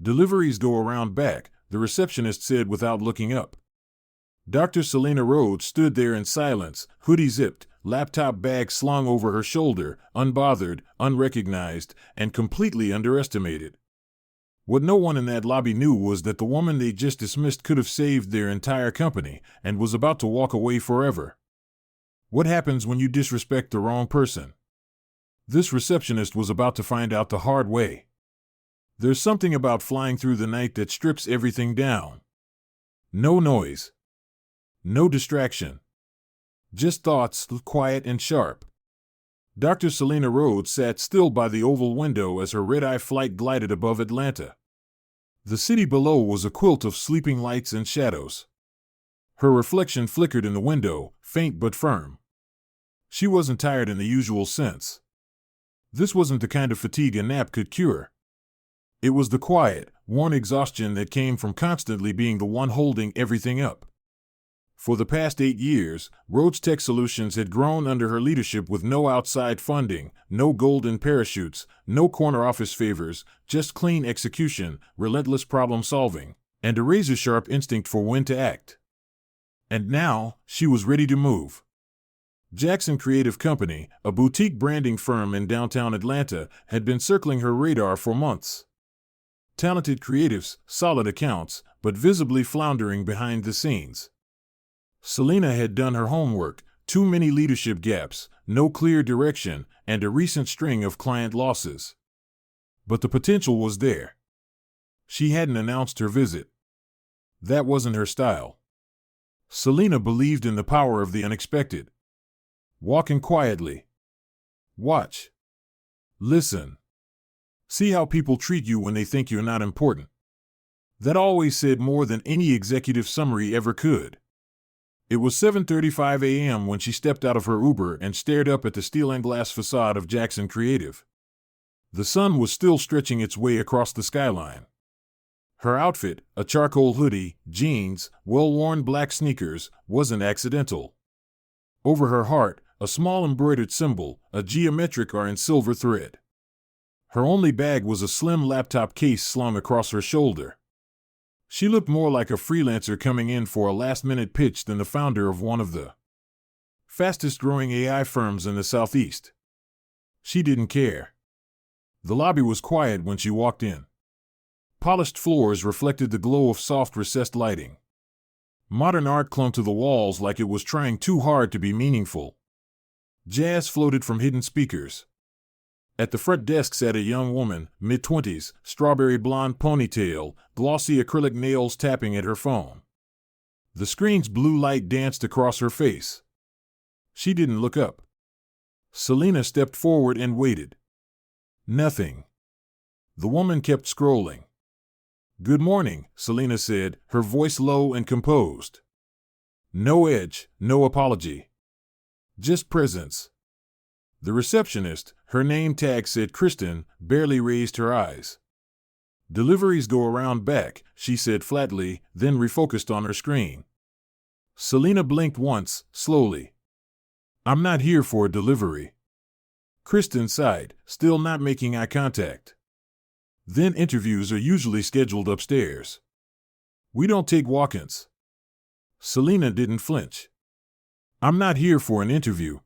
Deliveries go around back, the receptionist said without looking up. Dr. Selena Rhodes stood there in silence, hoodie zipped, laptop bag slung over her shoulder, unbothered, unrecognized, and completely underestimated. What no one in that lobby knew was that the woman they just dismissed could have saved their entire company and was about to walk away forever. What happens when you disrespect the wrong person? This receptionist was about to find out the hard way. There's something about flying through the night that strips everything down. No noise. No distraction. Just thoughts, quiet and sharp. Dr. Selena Rhodes sat still by the oval window as her red-eye flight glided above Atlanta. The city below was a quilt of sleeping lights and shadows. Her reflection flickered in the window, faint but firm. She wasn't tired in the usual sense. This wasn't the kind of fatigue a nap could cure. It was the quiet, worn exhaustion that came from constantly being the one holding everything up. For the past 8 years, Rhodes Tech Solutions had grown under her leadership with no outside funding, no golden parachutes, no corner office favors, just clean execution, relentless problem solving, and a razor-sharp instinct for when to act. And now, she was ready to move. Jackson Creative Company, a boutique branding firm in downtown Atlanta, had been circling her radar for months. Talented creatives, solid accounts, but visibly floundering behind the scenes. Selena had done her homework, too many leadership gaps, no clear direction, and a recent string of client losses. But the potential was there. She hadn't announced her visit. That wasn't her style. Selena believed in the power of the unexpected. Walk in quietly. Watch. Listen. See how people treat you when they think you're not important. That always said more than any executive summary ever could. It was 7:35 a.m. when she stepped out of her Uber and stared up at the steel and glass facade of Jackson Creative. The sun was still stretching its way across the skyline. Her outfit, a charcoal hoodie, jeans, well-worn black sneakers, wasn't accidental. Over her heart, a small embroidered symbol, a geometric R in silver thread. Her only bag was a slim laptop case slung across her shoulder. She looked more like a freelancer coming in for a last-minute pitch than the founder of one of the fastest-growing AI firms in the Southeast. She didn't care. The lobby was quiet when she walked in. Polished floors reflected the glow of soft recessed lighting. Modern art clung to the walls like it was trying too hard to be meaningful. Jazz floated from hidden speakers. At the front desk sat a young woman, mid-20s, strawberry blonde ponytail, glossy acrylic nails tapping at her phone. The screen's blue light danced across her face. She didn't look up. Selena stepped forward and waited. Nothing. The woman kept scrolling. "Good morning," Selena said, her voice low and composed. No edge, no apology. Just presence. The receptionist, her name tag said Kristen, barely raised her eyes. "Deliveries go around back," she said flatly, then refocused on her screen. Selena blinked once, slowly. "I'm not here for a delivery." Kristen sighed, still not making eye contact. "Then interviews are usually scheduled upstairs. We don't take walk-ins." Selena didn't flinch. "I'm not here for an interview."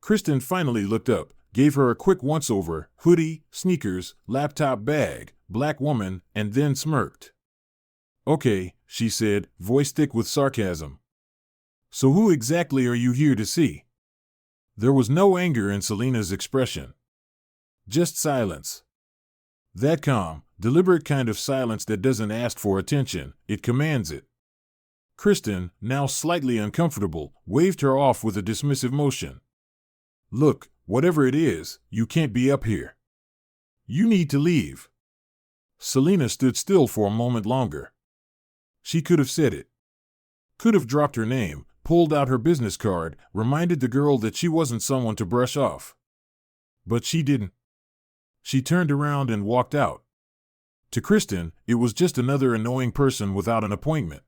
Kristen finally looked up, gave her a quick once-over, hoodie, sneakers, laptop bag, black woman, and then smirked. "Okay," she said, voice thick with sarcasm. "So who exactly are you here to see?" There was no anger in Selena's expression. Just silence. That calm, deliberate kind of silence that doesn't ask for attention, it commands it. Kristen, now slightly uncomfortable, waved her off with a dismissive motion. "Look, whatever it is, you can't be up here. You need to leave." Selena stood still for a moment longer. She could have said it. Could have dropped her name, pulled out her business card, reminded the girl that she wasn't someone to brush off. But she didn't. She turned around and walked out. To Kristen, it was just another annoying person without an appointment.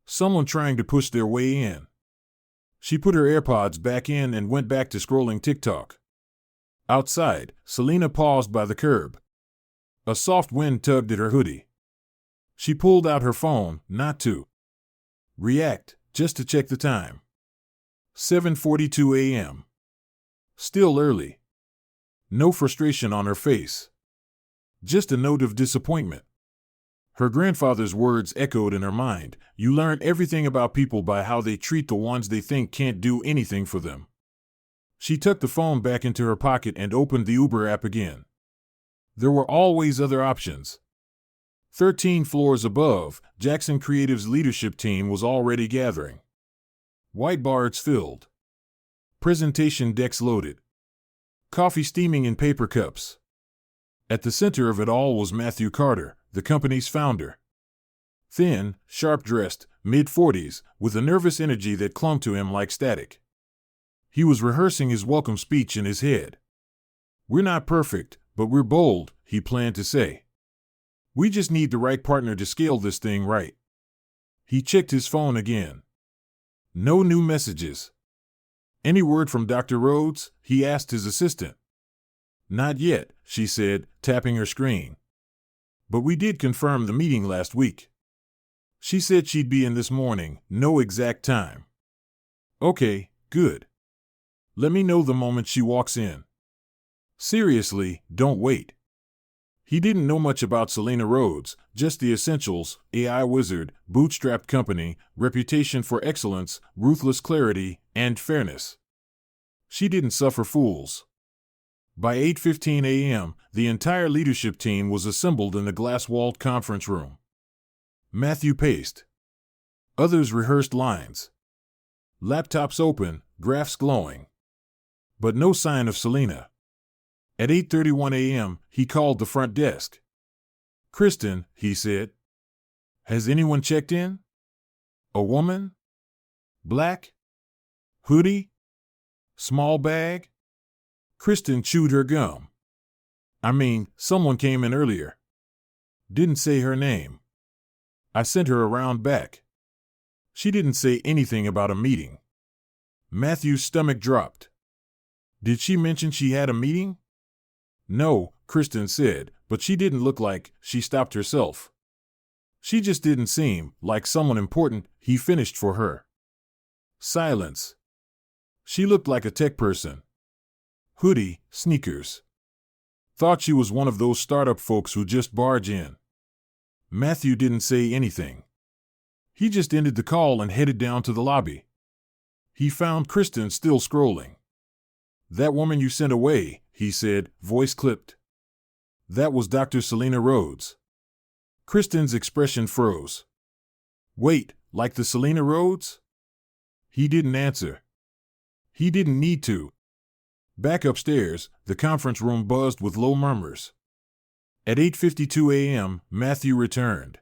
Someone trying to push their way in. She put her AirPods back in and went back to scrolling TikTok. Outside, Selena paused by the curb. A soft wind tugged at her hoodie. She pulled out her phone, not to react, just to check the time. 7:42 a.m. Still early. No frustration on her face. Just a note of disappointment. Her grandfather's words echoed in her mind. You learn everything about people by how they treat the ones they think can't do anything for them. She tucked the phone back into her pocket and opened the Uber app again. There were always other options. 13 floors above, Jackson Creative's leadership team was already gathering. Whiteboards filled. Presentation decks loaded. Coffee steaming in paper cups. At the center of it all was Matthew Carter, the company's founder. Thin, sharp-dressed, mid-40s, with a nervous energy that clung to him like static. He was rehearsing his welcome speech in his head. We're not perfect, but we're bold, he planned to say. We just need the right partner to scale this thing right. He checked his phone again. No new messages. Any word from Dr. Rhodes? He asked his assistant. Not yet, she said, tapping her screen. But we did confirm the meeting last week. She said she'd be in this morning, no exact time. Okay, good. Let me know the moment she walks in. Seriously, don't wait. He didn't know much about Selena Rhodes, just the essentials: AI wizard, bootstrapped company, reputation for excellence, ruthless clarity, and fairness. She didn't suffer fools. By 8:15 a.m., the entire leadership team was assembled in the glass-walled conference room. Matthew paced. Others rehearsed lines. Laptops open, graphs glowing. But no sign of Selena. At 8:31 a.m., he called the front desk. Kristen, he said. Has anyone checked in? A woman? Black? Hoodie? Small bag? Kristen chewed her gum. I mean, someone came in earlier. Didn't say her name. I sent her around back. She didn't say anything about a meeting. Matthew's stomach dropped. Did she mention she had a meeting? No, Kristen said, but she didn't look like she stopped herself. She just didn't seem like someone important. He finished for her. Silence. She looked like a tech person. Hoodie, sneakers. Thought she was one of those startup folks who just barge in. Matthew didn't say anything. He just ended the call and headed down to the lobby. He found Kristen still scrolling. That woman you sent away, he said, voice clipped. That was Dr. Selena Rhodes. Kristen's expression froze. Wait, like the Selena Rhodes? He didn't answer. He didn't need to. Back upstairs, the conference room buzzed with low murmurs. At 8:52 a.m., Matthew returned.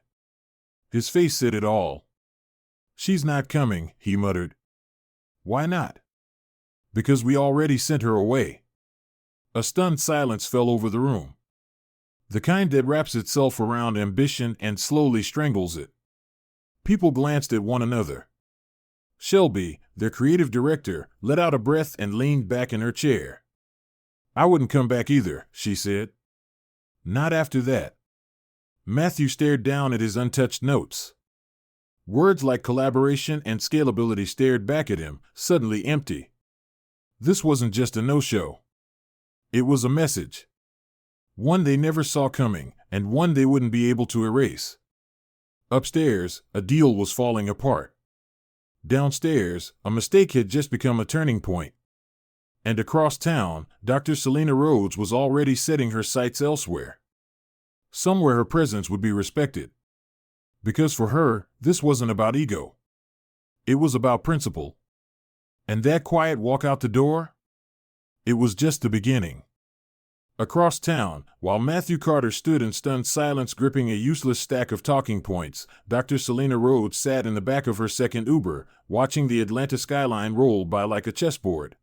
His face said it all. She's not coming, he muttered. Why not? Because we already sent her away. A stunned silence fell over the room. The kind that wraps itself around ambition and slowly strangles it. People glanced at one another. Shelby, their creative director, let out a breath and leaned back in her chair. I wouldn't come back either, she said. Not after that. Matthew stared down at his untouched notes. Words like collaboration and scalability stared back at him, suddenly empty. This wasn't just a no-show. It was a message. One they never saw coming, and one they wouldn't be able to erase. Upstairs, a deal was falling apart. Downstairs, a mistake had just become a turning point. And across town, Dr. Selena Rhodes was already setting her sights elsewhere. Somewhere her presence would be respected. Because for her, this wasn't about ego. It was about principle. And that quiet walk out the door? It was just the beginning. Across town, while Matthew Carter stood in stunned silence gripping a useless stack of talking points, Dr. Selena Rhodes sat in the back of her second Uber, watching the Atlanta skyline roll by like a chessboard.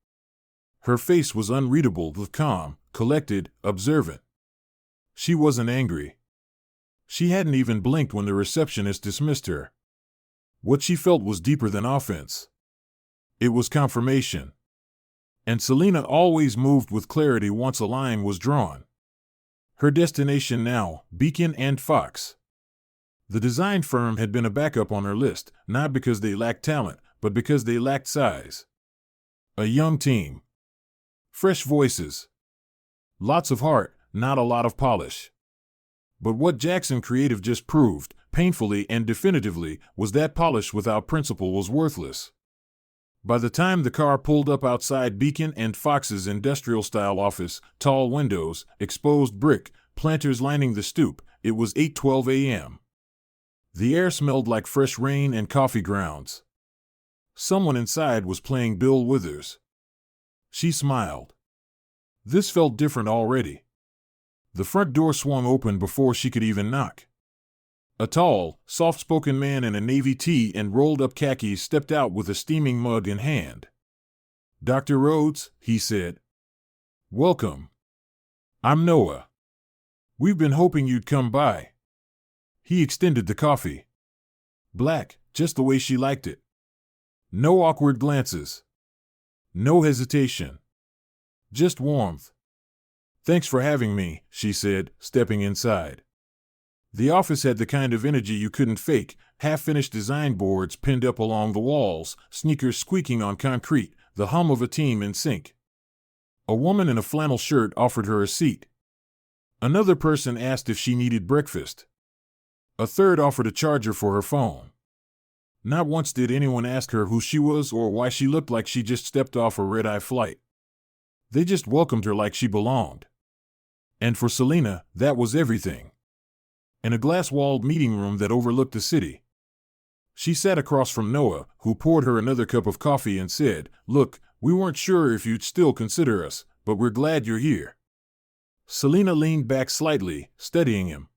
Her face was unreadable but calm, collected, observant. She wasn't angry. She hadn't even blinked when the receptionist dismissed her. What she felt was deeper than offense. It was confirmation. And Selena always moved with clarity once a line was drawn. Her destination now, Beacon and Fox. The design firm had been a backup on her list, not because they lacked talent, but because they lacked size. A young team. Fresh voices. Lots of heart, not a lot of polish. But what Jackson Creative just proved, painfully and definitively, was that polish without principle was worthless. By the time the car pulled up outside Beacon and Fox's industrial-style office, tall windows, exposed brick, planters lining the stoop, it was 8:12 a.m. The air smelled like fresh rain and coffee grounds. Someone inside was playing Bill Withers. She smiled. This felt different already. The front door swung open before she could even knock. A tall, soft-spoken man in a navy tee and rolled-up khakis stepped out with a steaming mug in hand. "Dr. Rhodes," he said. "Welcome. I'm Noah. We've been hoping you'd come by." He extended the coffee. Black, just the way she liked it. No awkward glances. No hesitation. Just warmth. "Thanks for having me," she said, stepping inside. The office had the kind of energy you couldn't fake, half-finished design boards pinned up along the walls, sneakers squeaking on concrete, the hum of a team in sync. A woman in a flannel shirt offered her a seat. Another person asked if she needed breakfast. A third offered a charger for her phone. Not once did anyone ask her who she was or why she looked like she just stepped off a red-eye flight. They just welcomed her like she belonged. And for Selena, that was everything. In a glass-walled meeting room that overlooked the city. She sat across from Noah, who poured her another cup of coffee and said, "Look, we weren't sure if you'd still consider us, but we're glad you're here." Selena leaned back slightly, studying him.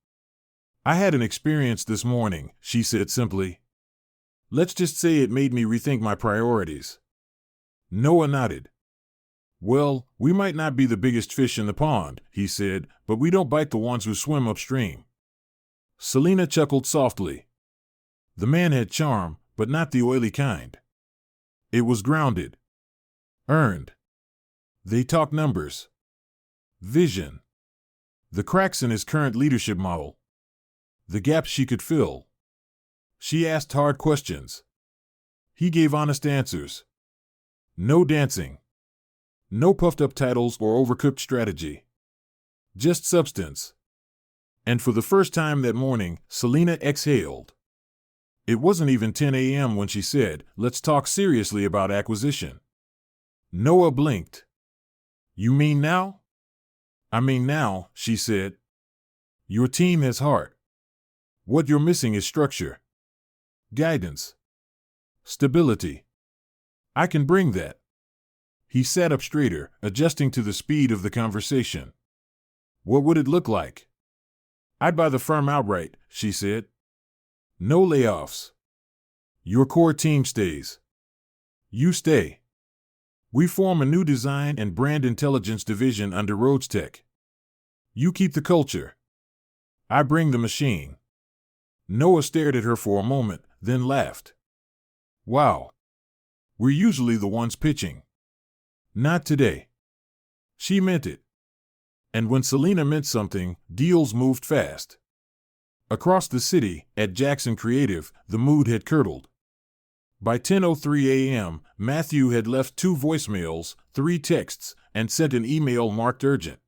"I had an experience this morning," she said simply. "Let's just say it made me rethink my priorities." Noah nodded. "Well, we might not be the biggest fish in the pond," he said, "but we don't bite the ones who swim upstream." Selena chuckled softly. The man had charm, but not the oily kind. It was grounded. Earned. They talked numbers. Vision. The cracks in his current leadership model. The gaps she could fill. She asked hard questions. He gave honest answers. No dancing. No puffed-up titles or overcooked strategy. Just substance. And for the first time that morning, Selena exhaled. It wasn't even 10 a.m. when she said, "Let's talk seriously about acquisition." Noah blinked. "You mean now?" "I mean now," she said. "Your team has heart. What you're missing is structure. Guidance. Stability. I can bring that." He sat up straighter, adjusting to the speed of the conversation. "What would it look like?" "I'd buy the firm outright," she said. "No layoffs. Your core team stays. You stay. We form a new design and brand intelligence division under Rhodes Tech. You keep the culture. I bring the machine." Noah stared at her for a moment, then laughed. "Wow. We're usually the ones pitching." Not today. She meant it. And when Selena meant something, deals moved fast. Across the city, at Jackson Creative, the mood had curdled. By 10:03 a.m., Matthew had left 2 voicemails, 3 texts, and sent an email marked urgent.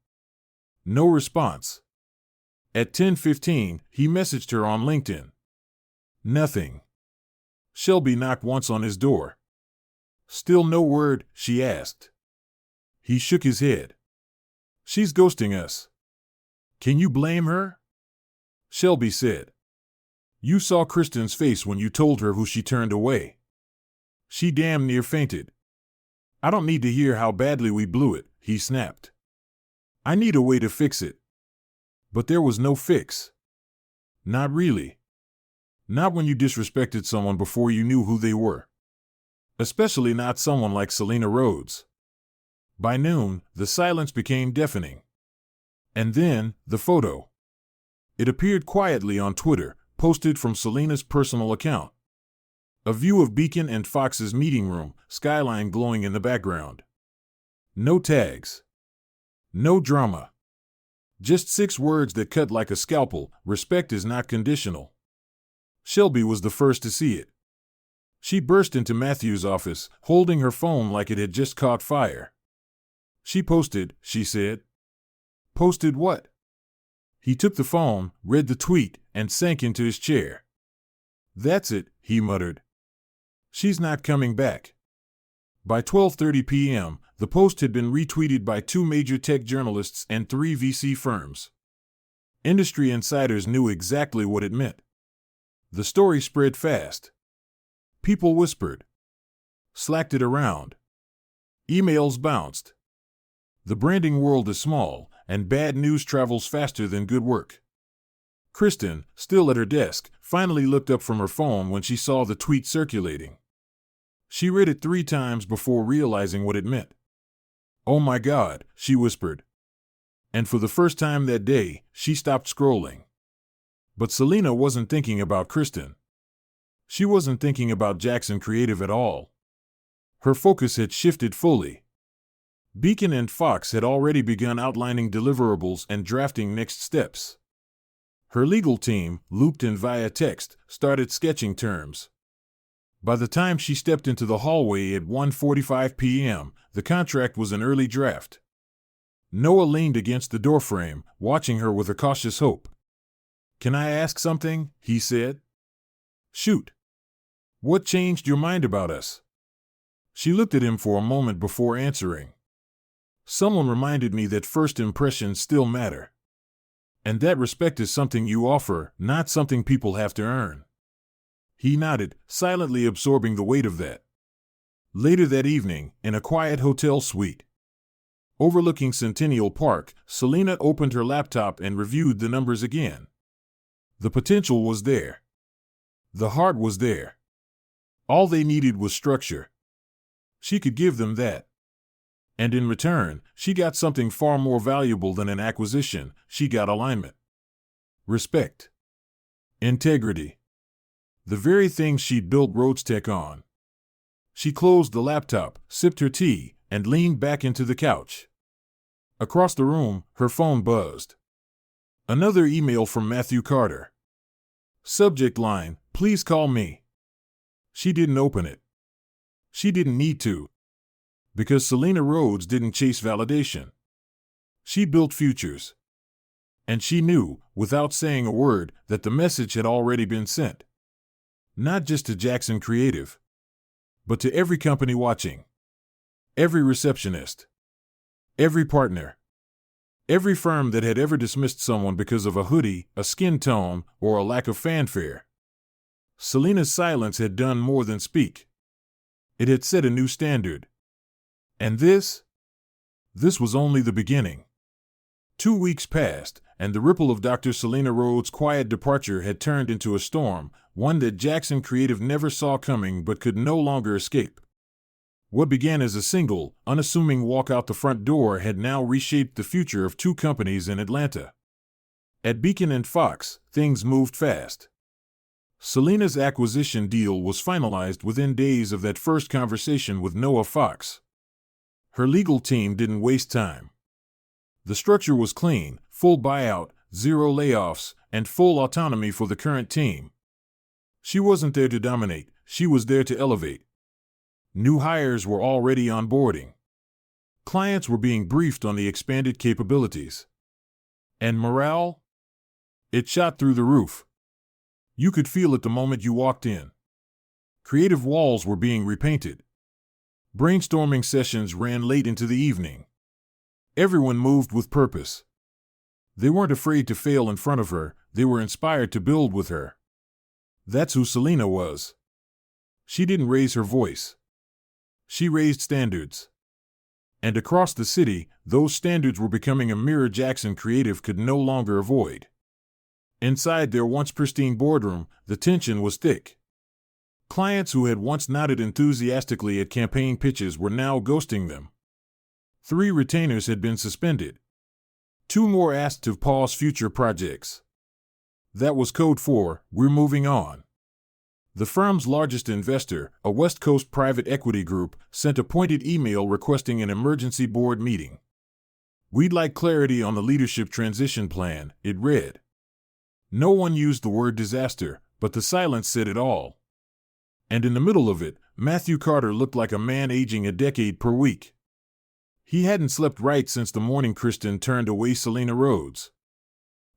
No response. At 10:15, he messaged her on LinkedIn. Nothing. Shelby knocked once on his door. "Still no word?" she asked. He shook his head. "She's ghosting us." "Can you blame her?" Shelby said. "You saw Kristen's face when you told her who she turned away. She damn near fainted." "I don't need to hear how badly we blew it," he snapped. "I need a way to fix it." But there was no fix. Not really. Not when you disrespected someone before you knew who they were. Especially not someone like Selena Rhodes. By noon, the silence became deafening. And then, the photo. It appeared quietly on Twitter, posted from Selena's personal account. A view of Beacon and Fox's meeting room, skyline glowing in the background. No tags. No drama. Just 6 words that cut like a scalpel: respect is not conditional. Shelby was the first to see it. She burst into Matthew's office, holding her phone like it had just caught fire. She posted, she said. Posted what? He took the phone, read the tweet, and sank into his chair. That's it, he muttered. She's not coming back. By 12:30 p.m., the post had been retweeted by 2 major tech journalists and 3 VC firms. Industry insiders knew exactly what it meant. The story spread fast. People whispered. Slacked it around. Emails bounced. The branding world is small, and bad news travels faster than good work. Kristen, still at her desk, finally looked up from her phone when she saw the tweet circulating. She read it 3 times before realizing what it meant. Oh my God, she whispered. And for the first time that day, she stopped scrolling. But Selena wasn't thinking about Kristen. She wasn't thinking about Jackson Creative at all. Her focus had shifted fully. Beacon and Fox had already begun outlining deliverables and drafting next steps. Her legal team, looped in via text, started sketching terms. By the time she stepped into the hallway at 1:45 p.m., the contract was an early draft. Noah leaned against the doorframe, watching her with a cautious hope. Can I ask something? He said. Shoot. What changed your mind about us? She looked at him for a moment before answering. Someone reminded me that first impressions still matter. And that respect is something you offer, not something people have to earn. He nodded, silently absorbing the weight of that. Later that evening, in a quiet hotel suite overlooking Centennial Park, Selena opened her laptop and reviewed the numbers again. The potential was there. The heart was there. All they needed was structure. She could give them that. And in return, she got something far more valuable than an acquisition. She got alignment. Respect. Integrity. The very things she'd built Rhodes-Tech on. She closed the laptop, sipped her tea, and leaned back into the couch. Across the room, her phone buzzed. Another email from Matthew Carter. Subject line, please call me. She didn't open it. She didn't need to. Because Selena Rhodes didn't chase validation. She built futures. And she knew, without saying a word, that the message had already been sent. Not just to Jackson Creative, but to every company watching. Every receptionist. Every partner. Every firm that had ever dismissed someone because of a hoodie, a skin tone, or a lack of fanfare. Selena's silence had done more than speak. It had set a new standard. And this was only the beginning. 2 weeks passed, and the ripple of Dr. Selena Rhodes' quiet departure had turned into a storm, one that Jackson Creative never saw coming but could no longer escape. What began as a single, unassuming walk out the front door had now reshaped the future of 2 companies in Atlanta. At Beacon and Fox, things moved fast. Selena's acquisition deal was finalized within days of that first conversation with Noah Fox. Her legal team didn't waste time. The structure was clean, full buyout, 0 layoffs, and full autonomy for the current team. She wasn't there to dominate, she was there to elevate. New hires were already onboarding. Clients were being briefed on the expanded capabilities. And morale? It shot through the roof. You could feel it the moment you walked in. Creative walls were being repainted. Brainstorming sessions ran late into the evening. Everyone moved with purpose. They weren't afraid to fail in front of her, they were inspired to build with her. That's who Selena was. She didn't raise her voice. She raised standards. And across the city, those standards were becoming a mirror Jackson Creative could no longer avoid. Inside their once pristine boardroom, the tension was thick. Clients who had once nodded enthusiastically at campaign pitches were now ghosting them. 3 retainers had been suspended. 2 more asked to pause future projects. That was code for, we're moving on. The firm's largest investor, a West Coast private equity group, sent a pointed email requesting an emergency board meeting. "We'd like clarity on the leadership transition plan," it read. No one used the word disaster, but the silence said it all. And in the middle of it, Matthew Carter looked like a man aging a decade per week. He hadn't slept right since the morning Kristen turned away Selena Rhodes.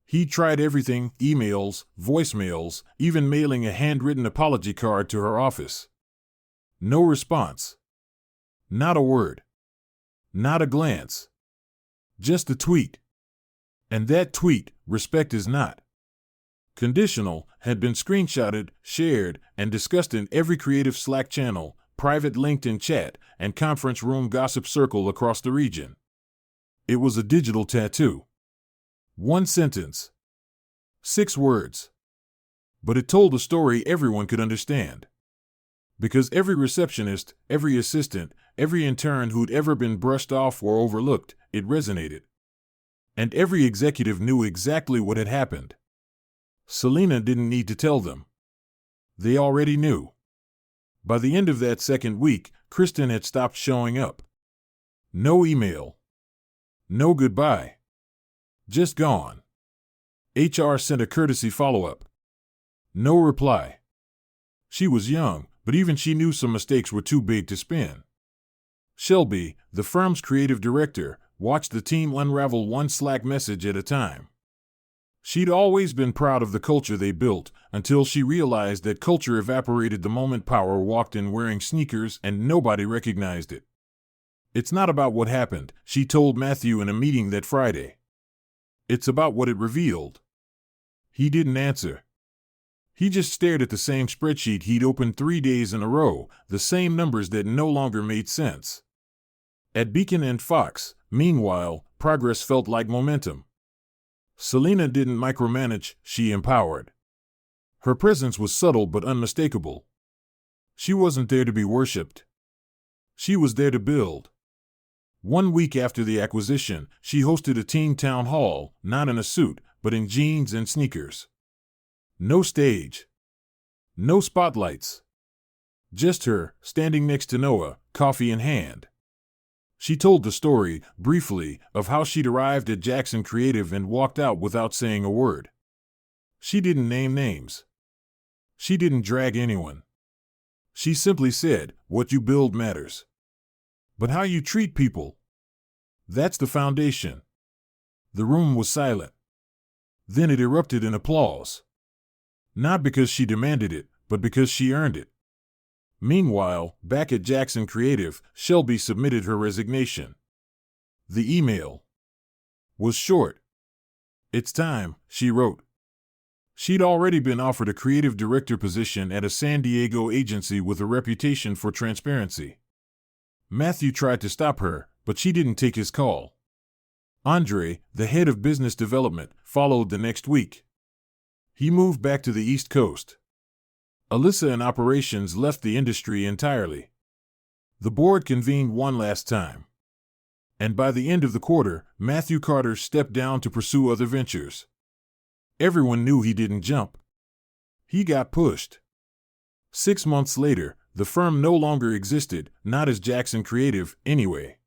He tried everything: emails, voicemails, even mailing a handwritten apology card to her office. No response. Not a word. Not a glance. Just a tweet. And that tweet, "Respect is not conditional," had been screenshotted, shared, and discussed in every creative Slack channel, private LinkedIn chat, and conference room gossip circle across the region. It was a digital tattoo. One sentence. 6 words. But it told a story everyone could understand. Because every receptionist, every assistant, every intern who'd ever been brushed off or overlooked, it resonated. And every executive knew exactly what had happened. Selena didn't need to tell them. They already knew. By the end of that second week, Kristen had stopped showing up. No email. No goodbye. Just gone. HR sent a courtesy follow-up. No reply. She was young, but even she knew some mistakes were too big to spin. Shelby, the firm's creative director, watched the team unravel one Slack message at a time. She'd always been proud of the culture they built, until she realized that culture evaporated the moment Power walked in wearing sneakers and nobody recognized it. "It's not about what happened," she told Matthew in a meeting that Friday. "It's about what it revealed." He didn't answer. He just stared at the same spreadsheet he'd opened 3 days in a row, the same numbers that no longer made sense. At Beacon and Fox, meanwhile, progress felt like momentum. Selena didn't micromanage, she empowered. Her presence was subtle but unmistakable. She wasn't there to be worshipped. She was there to build. 1 week after the acquisition, she hosted a team town hall, not in a suit, but in jeans and sneakers. No stage. No spotlights. Just her, standing next to Noah, coffee in hand. She told the story, briefly, of how she'd arrived at Jackson Creative and walked out without saying a word. She didn't name names. She didn't drag anyone. She simply said, "What you build matters. But how you treat people, that's the foundation." The room was silent. Then it erupted in applause. Not because she demanded it, but because she earned it. Meanwhile, back at Jackson Creative, Shelby submitted her resignation. The email was short. "It's time," she wrote. She'd already been offered a creative director position at a San Diego agency with a reputation for transparency. Matthew tried to stop her, but she didn't take his call. Andre, the head of business development, followed the next week. He moved back to the East Coast. Alyssa in operations left the industry entirely. The board convened one last time. And by the end of the quarter, Matthew Carter stepped down to pursue other ventures. Everyone knew he didn't jump. He got pushed. 6 months later, the firm no longer existed, not as Jackson Creative, anyway.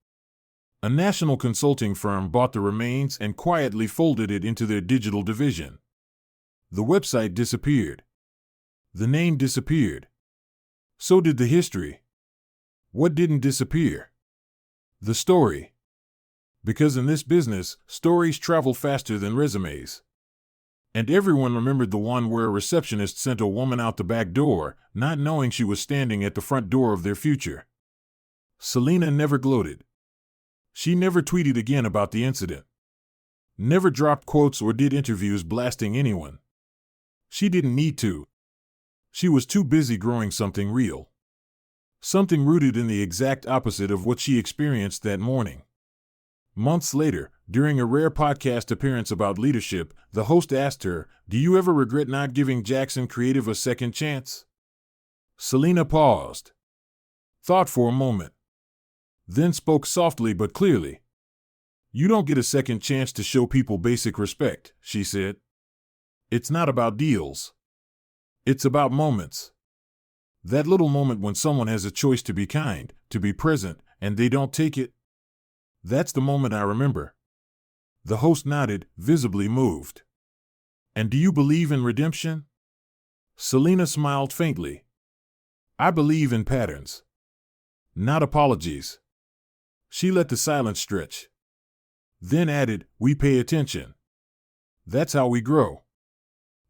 A national consulting firm bought the remains and quietly folded it into their digital division. The website disappeared. The name disappeared. So did the history. What didn't disappear? The story. Because in this business, stories travel faster than resumes. And everyone remembered the one where a receptionist sent a woman out the back door, not knowing she was standing at the front door of their future. Selena never gloated. She never tweeted again about the incident. Never dropped quotes or did interviews blasting anyone. She didn't need to. She was too busy growing something real. Something rooted in the exact opposite of what she experienced that morning. Months later, during a rare podcast appearance about leadership, the host asked her, "Do you ever regret not giving Jackson Creative a second chance?" Selena paused. Thought for a moment. Then spoke softly but clearly. "You don't get a second chance to show people basic respect," she said. "It's not about deals. It's about moments. That little moment when someone has a choice to be kind, to be present, and they don't take it. That's the moment I remember." The host nodded, visibly moved. And do you believe in redemption? Selena smiled faintly. I believe in patterns. Not apologies. She let the silence stretch. Then added, we pay attention. That's how we grow.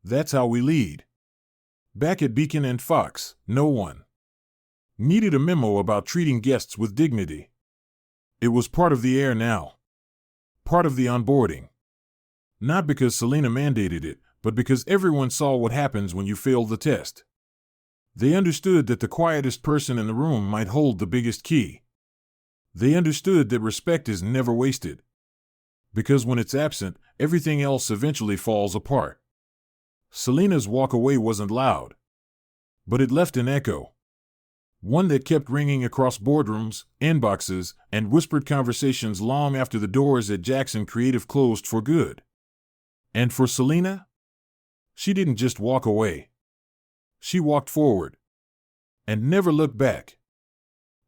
That's how we lead. Back at Beacon and Fox, no one needed a memo about treating guests with dignity. It was part of the air now. Part of the onboarding. Not because Selena mandated it, but because everyone saw what happens when you fail the test. They understood that the quietest person in the room might hold the biggest key. They understood that respect is never wasted. Because when it's absent, everything else eventually falls apart. Selena's walk away wasn't loud. But it left an echo. One that kept ringing across boardrooms, inboxes, and whispered conversations long after the doors at Jackson Creative closed for good. And for Selena? She didn't just walk away. She walked forward. And never looked back.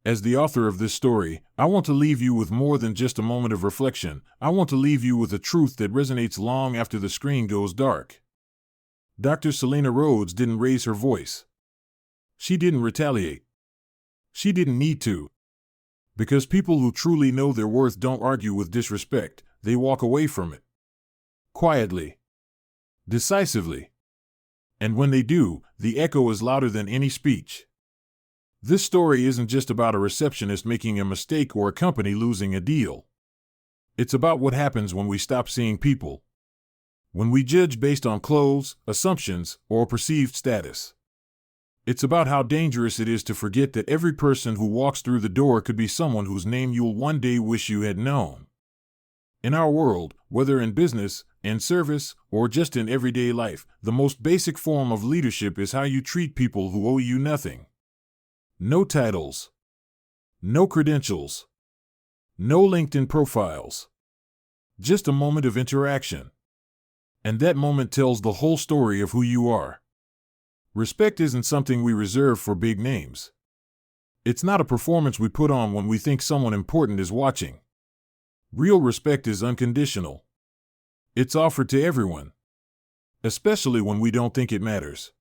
As the author of this story, I want to leave you with more than just a moment of reflection. I want to leave you with a truth that resonates long after the screen goes dark. Dr. Selena Rhodes didn't raise her voice. She didn't retaliate. She didn't need to. Because people who truly know their worth don't argue with disrespect, they walk away from it. Quietly. Decisively. And when they do, the echo is louder than any speech. This story isn't just about a receptionist making a mistake or a company losing a deal. It's about what happens when we stop seeing people. When we judge based on clothes, assumptions, or perceived status. It's about how dangerous it is to forget that every person who walks through the door could be someone whose name you'll one day wish you had known. In our world, whether in business, in service, or just in everyday life, the most basic form of leadership is how you treat people who owe you nothing. No titles. No credentials. No LinkedIn profiles. Just a moment of interaction. And that moment tells the whole story of who you are. Respect isn't something we reserve for big names. It's not a performance we put on when we think someone important is watching. Real respect is unconditional. It's offered to everyone. Especially when we don't think it matters.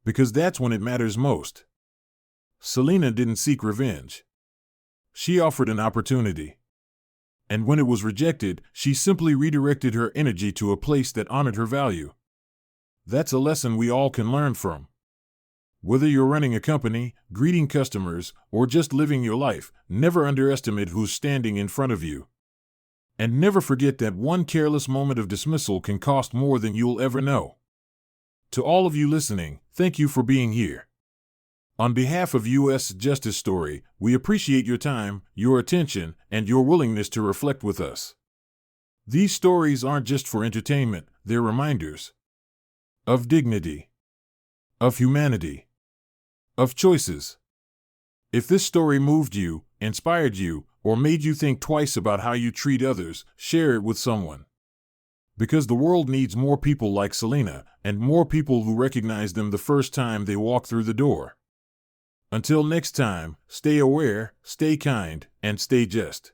Because that's when it matters most. Selena didn't seek revenge. She offered an opportunity. And when it was rejected, she simply redirected her energy to a place that honored her value. That's a lesson we all can learn from. Whether you're running a company, greeting customers, or just living your life, never underestimate who's standing in front of you. And never forget that one careless moment of dismissal can cost more than you'll ever know. To all of you listening, thank you for being here. On behalf of U.S. Justice Story, we appreciate your time, your attention, and your willingness to reflect with us. These stories aren't just for entertainment, they're reminders. Of dignity. Of humanity. Of choices. If this story moved you, inspired you, or made you think twice about how you treat others, share it with someone. Because the world needs more people like Selena, and more people who recognize them the first time they walk through the door. Until next time, stay aware, stay kind, and stay just.